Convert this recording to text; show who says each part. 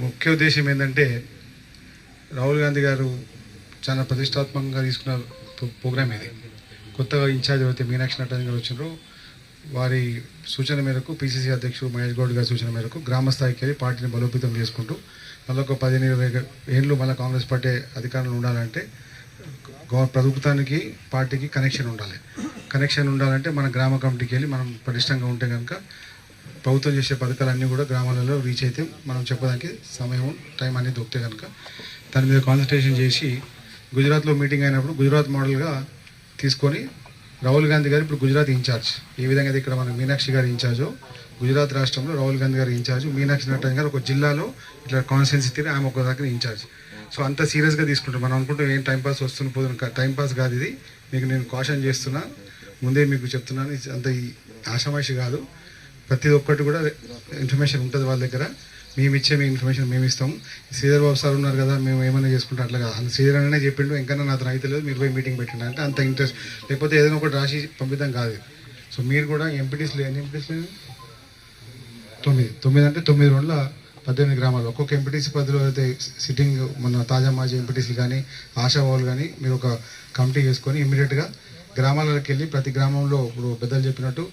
Speaker 1: ముఖ్య ఉద్దేశం ఏంటంటే రాహుల్ గాంధీ గారు చాలా ప్రతిష్టాత్మకంగా తీసుకున్న ప్రోగ్రామ్ ఇది. కొత్తగా ఇన్ఛార్జ్ అయితే మీనాక్షి నటరాజన్ గారు వచ్చినారు. వారి సూచన మేరకు పిసిసి అధ్యక్షుడు మహేష్ గౌడ్ గారి సూచన మేరకు గ్రామ స్థాయికి వెళ్ళి పార్టీని బలోపేతం చేసుకుంటూ మళ్ళీ ఒక 15-20 ఏళ్ళు మళ్ళీ కాంగ్రెస్ పార్టీ అధికారంలో ఉండాలంటే ప్రభుత్వానికి పార్టీకి కనెక్షన్ ఉండాలంటే మన గ్రామ కమిటీకి వెళ్ళి మనం పటిష్టంగా ఉంటే కనుక ప్రభుత్వం చేసే పథకాలన్నీ కూడా గ్రామాలలో రీచ్ అయితే మనం చెప్పడానికి సమయం టైం అనేది దొరికితే కనుక దాని మీద కాన్సన్ట్రేషన్ చేసి గుజరాత్లో మీటింగ్ అయినప్పుడు గుజరాత్ మోడల్గా తీసుకొని రాహుల్ గాంధీ గారు ఇప్పుడు గుజరాత్ ఇన్ఛార్జ్, ఏ విధంగా అయితే ఇక్కడ మన మీనాక్షి గారు ఇన్ఛార్జో గుజరాత్ రాష్ట్రంలో రాహుల్ గాంధీ గారు ఇన్ఛార్జ్, మీనాక్షి నటరాజన్ గారు ఒక జిల్లాలో ఇట్లా కాన్స్టిట్యున్సీ తీరి ఆమె ఒక దగ్గర ఇన్ఛార్జ్. సో అంత సీరియస్గా తీసుకుంటాం. మనం అనుకుంటాం ఏం టైంపాస్ వస్తుంది పోతుంది, టైంపాస్ కాదు ఇది. మీకు నేను కాషన్ చేస్తున్నా, ముందే మీకు చెప్తున్నాను, అంత ఆషామాషి కాదు. ప్రతి ఒక్కటి కూడా ఇన్ఫర్మేషన్ ఉంటుంది వాళ్ళ దగ్గర. మేము ఇచ్చే మీ ఇన్ఫర్మేషన్ మేము ఇస్తాము. శ్రీధర్ బాబు సార్ ఉన్నారు కదా, మేము ఏమైనా చేసుకుంటాం అట్లా కాదు. అంత శ్రీధర్ అనే చెప్పిండు, ఇంకా నాతో అయితే లేదు, మీరు పోయి మీటింగ్ పెట్టండి అంటే అంత ఇంట్రెస్ట్. లేకపోతే ఏదైనా ఒకటి రాసి పంపిద్దాం కాదు. సో మీరు కూడా ఎంపీటీస్లు ఎన్ని ఎంపీటీస్ లేదు, 9 అంటే 9 రోజుల 18 గ్రామాలు. ఒక్కొక్క ఎంపీటీసీ పదిలో అయితే సిట్టింగ్ మన తాజా మాజీ ఎంపీటీసీలు కానీ ఆశావాళ్ళు కానీ మీరు ఒక కమిటీ చేసుకొని ఇమ్మీడియట్గా గ్రామాలకు వెళ్ళి ప్రతి గ్రామంలో ఇప్పుడు పెద్దలు చెప్పినట్టు